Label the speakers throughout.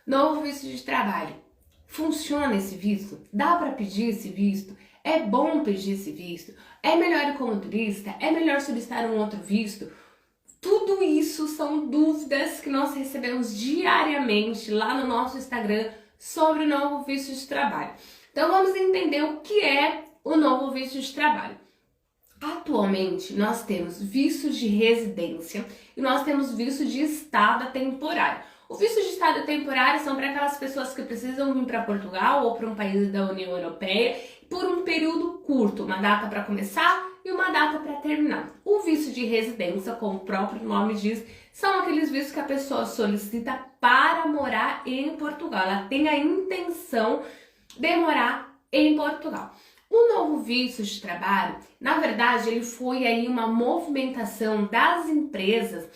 Speaker 1: Novo visto de trabalho. Funciona esse visto? Dá para pedir esse visto? É bom pedir esse visto? É melhor ir como turista? É melhor solicitar um outro visto? Tudo isso são dúvidas que nós recebemos diariamente lá no nosso Instagram sobre o novo visto de trabalho. Então vamos entender o que é o novo visto de trabalho. Atualmente, nós temos visto de residência e nós temos visto de estada temporário. O visto de estada temporário são para aquelas pessoas que precisam vir para Portugal ou para um país da União Europeia por um período curto, uma data para começar e uma data para terminar. O visto de residência, como o próprio nome diz, são aqueles vistos que a pessoa solicita para morar em Portugal. Ela tem a intenção de morar em Portugal. O novo visto de trabalho, na verdade, ele foi aí uma movimentação das empresas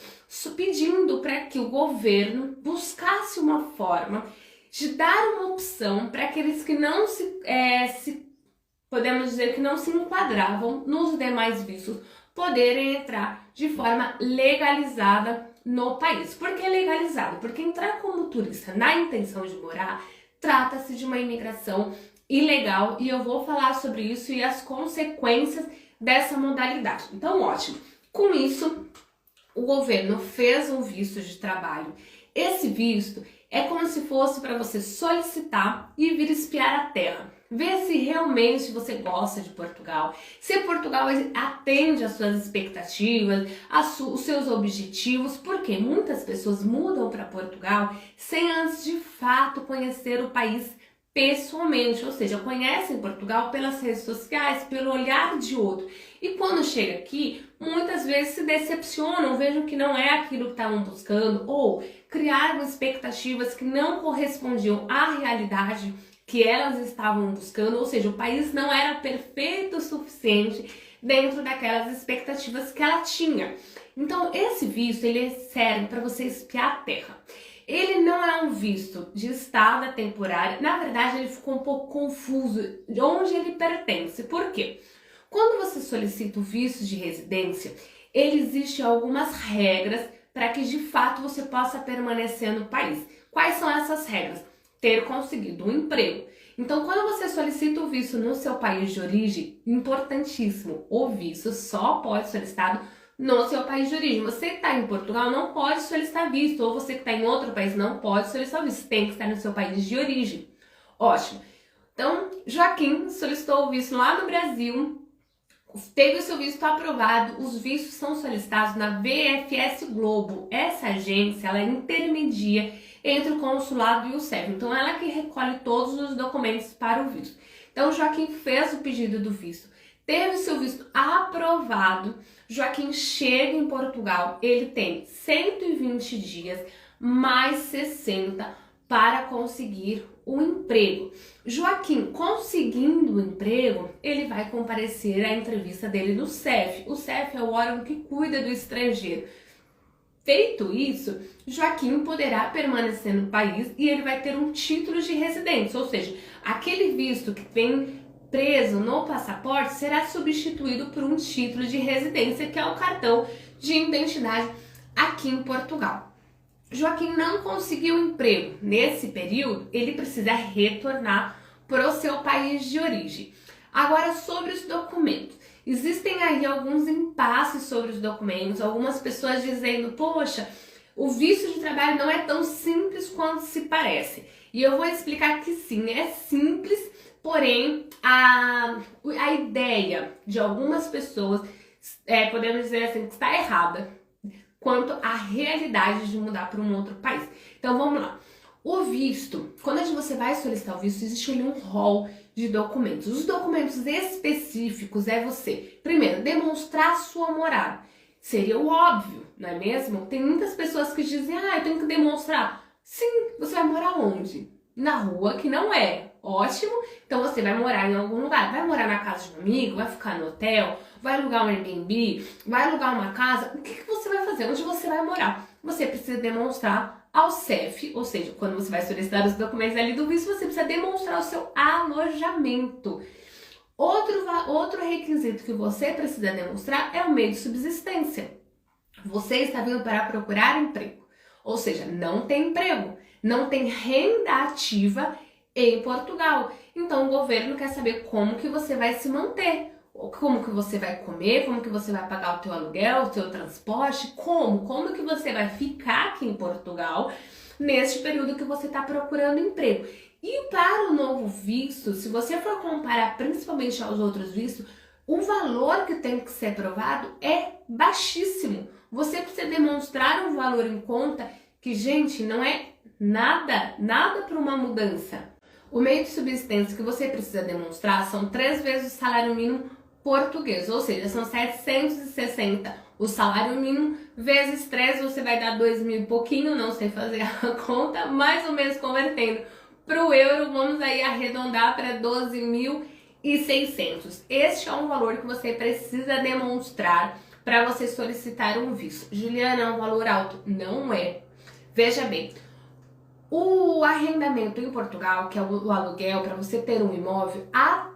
Speaker 1: pedindo para que o governo buscasse uma forma de dar uma opção para aqueles que não podemos dizer que não se enquadravam nos demais vistos poderem entrar de forma legalizada no país. Por que legalizada? Porque entrar como turista na intenção de morar trata-se de uma imigração ilegal e eu vou falar sobre isso e as consequências dessa modalidade. Então, ótimo. Com isso, o governo fez um visto de trabalho. Esse visto é como se fosse para você solicitar e vir espiar a terra. Ver se realmente você gosta de Portugal, se Portugal atende às suas expectativas, os seus objetivos, porque muitas pessoas mudam para Portugal sem antes de fato conhecer o país pessoalmente, ou seja, conhecem Portugal pelas redes sociais, pelo olhar de outro. E quando chega aqui, muitas vezes se decepcionam, vejam que não é aquilo que estavam buscando, ou criaram expectativas que não correspondiam à realidade que elas estavam buscando, ou seja, o país não era perfeito o suficiente dentro daquelas expectativas que ela tinha. Então, esse visto, ele serve para você espiar a terra. Ele não é um visto de estada temporária. Na verdade, ele ficou um pouco confuso de onde ele pertence. Por quê? Quando você solicita o visto de residência, ele existe algumas regras para que de fato você possa permanecer no país. Quais são essas regras? Ter conseguido um emprego. Então, quando você solicita o visto no seu país de origem, importantíssimo, o visto só pode ser solicitado no seu país de origem. Você que está em Portugal não pode solicitar visto, ou você que está em outro país não pode solicitar visto, tem que estar no seu país de origem. Ótimo. Então, Joaquim solicitou o visto lá no Brasil, teve o seu visto aprovado, os vistos são solicitados na VFS Globo. Essa agência, ela intermedia entre o consulado e o CEF. Então, ela que recolhe todos os documentos para o visto. Então, Joaquim fez o pedido do visto, teve seu visto aprovado. Joaquim chega em Portugal, ele tem 120 dias mais 60 para conseguir um emprego. Joaquim, conseguindo o emprego, ele vai comparecer à entrevista dele no CEF. O CEF é o órgão que cuida do estrangeiro. Feito isso, Joaquim poderá permanecer no país e ele vai ter um título de residência, ou seja, aquele visto que vem preso no passaporte será substituído por um título de residência, que é o cartão de identidade aqui em Portugal. Joaquim não conseguiu emprego nesse período, ele precisa retornar para o seu país de origem. Agora, sobre os documentos. Existem aí alguns impasses sobre os documentos, algumas pessoas dizendo, poxa, o visto de trabalho não é tão simples quanto se parece. E eu vou explicar que sim, é simples, porém a ideia de algumas pessoas, podemos dizer assim, que está errada quanto à realidade de mudar para um outro país. Então vamos lá. O visto, quando você vai solicitar o visto, existe ali um rol de documentos. Os documentos específicos é você, primeiro, demonstrar sua morada. Seria o óbvio, não é mesmo? Tem muitas pessoas que dizem, eu tenho que demonstrar. Sim, você vai morar onde? Na rua que não é. Ótimo, então você vai morar em algum lugar. Vai morar na casa de um amigo, vai ficar no hotel, vai alugar um Airbnb, vai alugar uma casa. O que você vai fazer? Onde você vai morar? Você precisa demonstrar ao CEF, ou seja, quando você vai solicitar os documentos ali do visto, você precisa demonstrar o seu alojamento. Outro requisito que você precisa demonstrar é o meio de subsistência. Você está vindo para procurar emprego, ou seja, não tem emprego, não tem renda ativa em Portugal. Então o governo quer saber como que você vai se manter, como que você vai comer, como que você vai pagar o teu aluguel, o teu transporte, como que você vai ficar aqui em Portugal neste período que você está procurando emprego. E para o novo visto, se você for comparar principalmente aos outros vistos, o valor que tem que ser provado é baixíssimo. Você precisa demonstrar um valor em conta que, gente, não é nada para uma mudança. O meio de subsistência que você precisa demonstrar são 3 vezes o salário mínimo português, ou seja, são 760 o salário mínimo, vezes 3 você vai dar 2.000 e pouquinho, não sei fazer a conta, mais ou menos convertendo para o euro, vamos aí arredondar para 12.600. Este é um valor que você precisa demonstrar para você solicitar um visto. Juliana, é um valor alto? Não é. Veja bem, o arrendamento em Portugal, que é o aluguel para você ter um imóvel,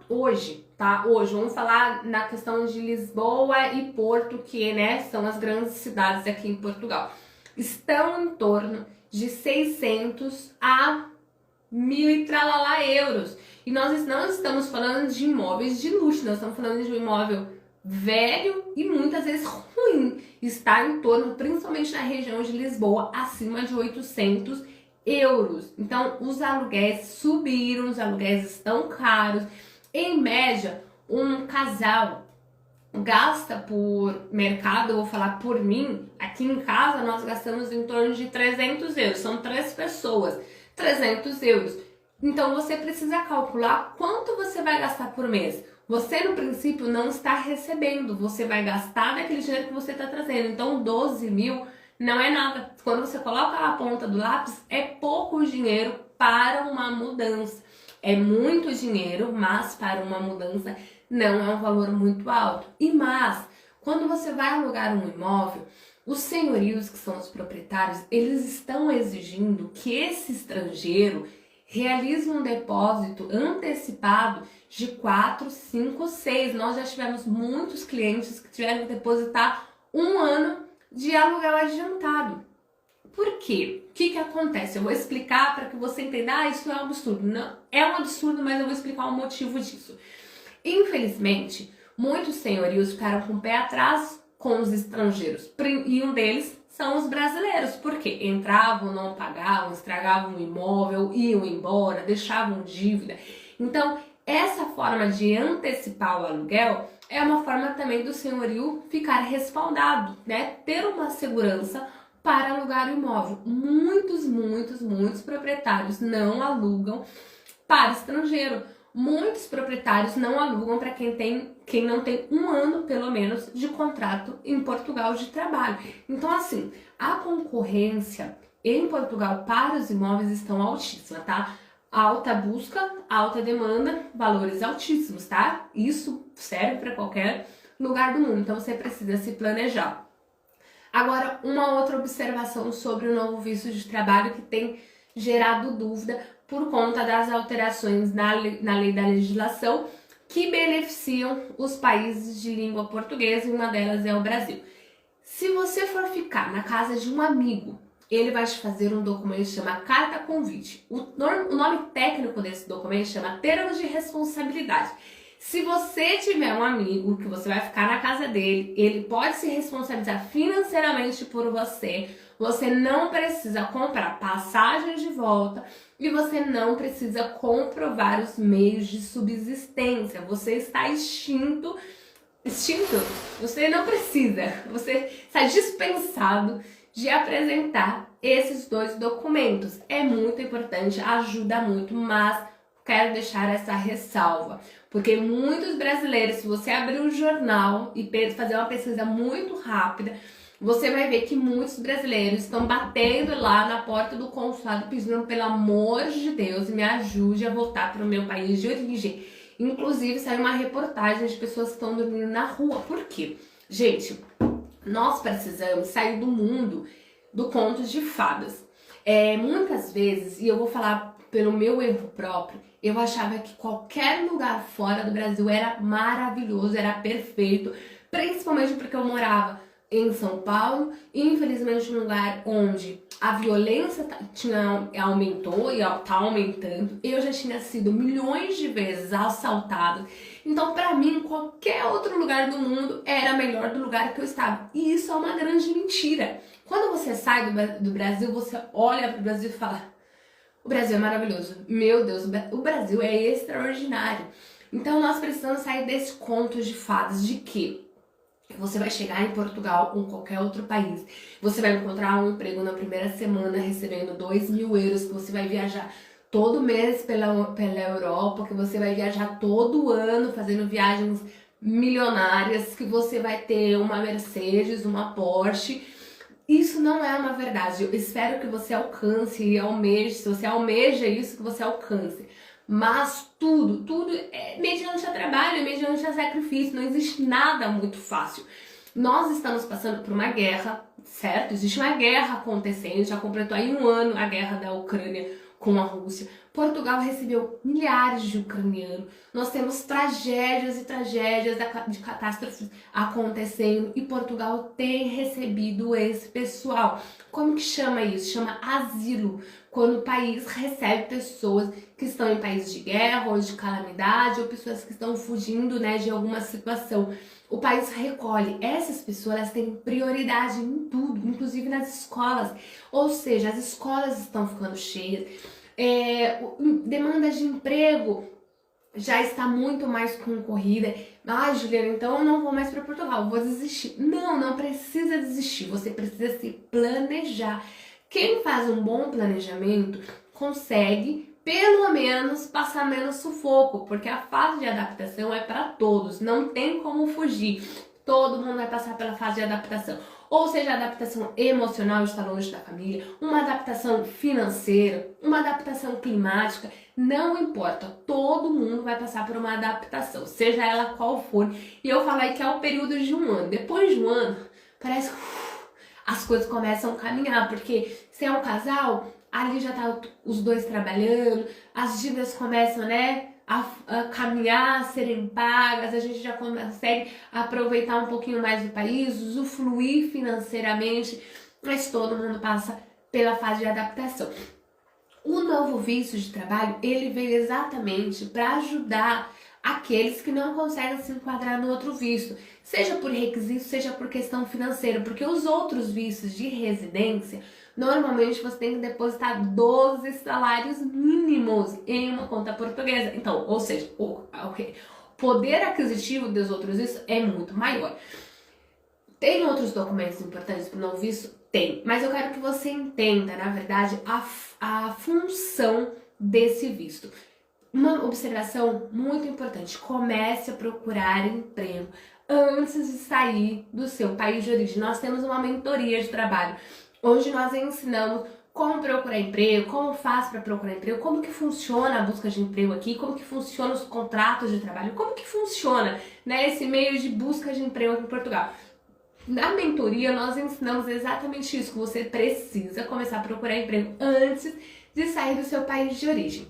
Speaker 1: hoje, tá? Hoje, vamos falar na questão de Lisboa e Porto, que, né, são as grandes cidades aqui em Portugal. Estão em torno de 600 a 1.000 e tralalá euros. E nós não estamos falando de imóveis de luxo, nós estamos falando de um imóvel velho e muitas vezes ruim. Está em torno, principalmente na região de Lisboa, acima de 800 euros. Então, os aluguéis subiram, os aluguéis estão caros. Em média, um casal gasta por mercado, eu vou falar por mim, aqui em casa nós gastamos em torno de 300 euros. São 3 pessoas, 300 euros. Então, você precisa calcular quanto você vai gastar por mês. Você, no princípio, não está recebendo. Você vai gastar daquele dinheiro que você está trazendo. Então, 12.000 não é nada. Quando você coloca a ponta do lápis, é pouco dinheiro para uma mudança. É muito dinheiro, mas para uma mudança não é um valor muito alto. Mas, quando você vai alugar um imóvel, os senhorios, que são os proprietários, eles estão exigindo que esse estrangeiro realize um depósito antecipado de 4, 5, 6. Nós já tivemos muitos clientes que tiveram que depositar 1 ano de aluguel adiantado. Por quê? O que acontece? Eu vou explicar para que você entenda. Isso é um absurdo. Não é um absurdo, mas eu vou explicar o motivo disso. Infelizmente, muitos senhorios ficaram com o pé atrás com os estrangeiros. E um deles são os brasileiros. Por quê? Entravam, não pagavam, estragavam o imóvel, iam embora, deixavam dívida. Então, essa forma de antecipar o aluguel é uma forma também do senhorio ficar respaldado, né? Ter uma segurança para alugar o imóvel. Muitos proprietários não alugam para estrangeiro. Muitos proprietários não alugam para quem não tem 1 ano, pelo menos, de contrato em Portugal de trabalho. Então, assim, a concorrência em Portugal para os imóveis estão altíssima, tá? Alta busca, alta demanda, valores altíssimos, tá? Isso serve para qualquer lugar do mundo, então você precisa se planejar. Agora, uma outra observação sobre o novo visto de trabalho que tem gerado dúvida por conta das alterações na lei da legislação que beneficiam os países de língua portuguesa, e uma delas é o Brasil. Se você for ficar na casa de um amigo, ele vai te fazer um documento que chama Carta Convite. O nome técnico desse documento chama Termos de Responsabilidade. Se você tiver um amigo que você vai ficar na casa dele, ele pode se responsabilizar financeiramente por você. Você não precisa comprar passagem de volta e você não precisa comprovar os meios de subsistência. Você está extinto. Você não precisa. Você está dispensado de apresentar esses 2 documentos. É muito importante, ajuda muito, mas quero deixar essa ressalva, porque muitos brasileiros, se você abrir um jornal e fazer uma pesquisa muito rápida, você vai ver que muitos brasileiros estão batendo lá na porta do consulado pedindo, pelo amor de Deus, me ajude a voltar para o meu país de origem. Inclusive, saiu uma reportagem de pessoas que estão dormindo na rua. Por quê? Gente, nós precisamos sair do mundo do conto de fadas. Muitas vezes, e eu vou falar pelo meu erro próprio, eu achava que qualquer lugar fora do Brasil era maravilhoso, era perfeito, principalmente porque eu morava em São Paulo, infelizmente um lugar onde a violência aumentou e tá aumentando. Eu já tinha sido milhões de vezes assaltada. Então, pra mim, qualquer outro lugar do mundo era melhor do lugar que eu estava. E isso é uma grande mentira. Quando você sai do Brasil, você olha pro Brasil e fala: o Brasil é maravilhoso. Meu Deus, o Brasil é extraordinário. Então, nós precisamos sair desse conto de fadas de que você vai chegar em Portugal ou qualquer outro país, você vai encontrar um emprego na primeira semana recebendo 2.000 euros, que você vai viajar todo mês pela Europa, que você vai viajar todo ano fazendo viagens milionárias, que você vai ter uma Mercedes, uma Porsche. Isso não é uma verdade. Eu espero que você alcance e almeje, se você almeja isso, que você alcance. Mas tudo é mediante a trabalho, é mediante a sacrifício, não existe nada muito fácil. Nós estamos passando por uma guerra, certo? Existe uma guerra acontecendo, já completou aí um ano a guerra da Ucrânia com a Rússia. Portugal recebeu milhares de ucranianos. Nós temos tragédias e tragédias de catástrofes acontecendo e Portugal tem recebido esse pessoal. Como que chama isso? Chama asilo. Quando o país recebe pessoas que estão em países de guerra ou de calamidade ou pessoas que estão fugindo, né, de alguma situação. O país recolhe essas pessoas, elas têm prioridade em tudo, inclusive nas escolas. Ou seja, as escolas estão ficando cheias. Demanda de emprego já está muito mais concorrida. Juliana, então eu não vou mais para Portugal, vou desistir. Não precisa desistir, você precisa se planejar. Quem faz um bom planejamento consegue, pelo menos, passar menos sufoco, porque a fase de adaptação é para todos, não tem como fugir. Todo mundo vai passar pela fase de adaptação. Ou seja, adaptação emocional, estar longe da família, uma adaptação financeira, uma adaptação climática, não importa, todo mundo vai passar por uma adaptação, seja ela qual for. E eu falei que é o período de um ano. Depois de um ano, parece que as coisas começam a caminhar, porque se é um casal, ali já tá os dois trabalhando, as dívidas começam, né, a caminhar, a serem pagas, a gente já consegue aproveitar um pouquinho mais do país, usufruir financeiramente, mas todo mundo passa pela fase de adaptação. O novo visto de trabalho, ele veio exatamente para ajudar aqueles que não conseguem se enquadrar no outro visto, seja por requisito, seja por questão financeira, porque os outros vistos de residência, normalmente você tem que depositar 12 salários mínimos em uma conta portuguesa. Então, ou seja, o poder aquisitivo dos outros vistos é muito maior. Tem outros documentos importantes para o novo visto? Tem, mas eu quero que você entenda, na verdade, a função desse visto. Uma observação muito importante: comece a procurar emprego antes de sair do seu país de origem. Nós temos uma mentoria de trabalho, onde nós ensinamos como procurar emprego, como faz para procurar emprego, como que funciona a busca de emprego aqui, como que funciona os contratos de trabalho, como que funciona, né, esse meio de busca de emprego aqui em Portugal. Na mentoria, nós ensinamos exatamente isso, que você precisa começar a procurar emprego antes de sair do seu país de origem.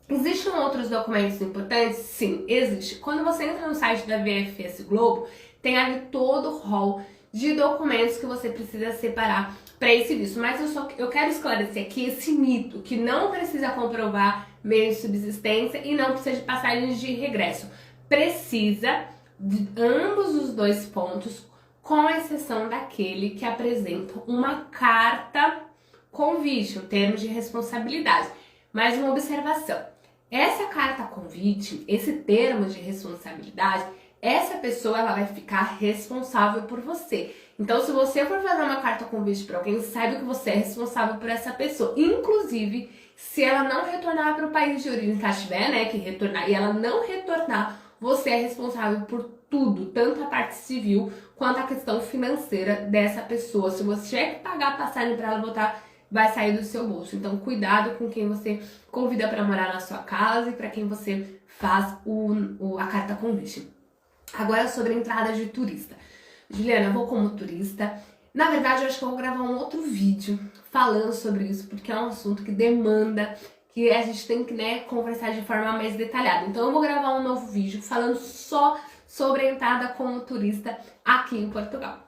Speaker 1: Existem outros documentos importantes? Sim, existe. Quando você entra no site da VFS Globo, tem ali todo o rol de documentos que você precisa separar para esse visto. Mas eu quero esclarecer aqui esse mito, que não precisa comprovar meio de subsistência e não precisa de passagens de regresso. Precisa de ambos os dois pontos, com exceção daquele que apresenta uma carta convite, um termo de responsabilidade. Mais uma observação: essa carta convite, esse termo de responsabilidade, essa pessoa ela vai ficar responsável por você. Então, se você for fazer uma carta convite para alguém, saiba que você é responsável por essa pessoa. Inclusive, se ela não retornar para o país de origem, se ela tiver, né, que retornar, e ela não retornar, você é responsável por tudo, tanto a parte civil quanto a questão financeira dessa pessoa. Se você tiver que pagar a passagem para ela voltar, vai sair do seu bolso. Então, cuidado com quem você convida para morar na sua casa e para quem você faz a carta convite. Agora, sobre a entrada de turista. Juliana, eu vou como turista. Na verdade, eu acho que eu vou gravar um outro vídeo falando sobre isso, porque é um assunto que demanda que a gente tem que, né, conversar de forma mais detalhada. Então, eu vou gravar um novo vídeo falando só sobre a entrada como turista aqui em Portugal.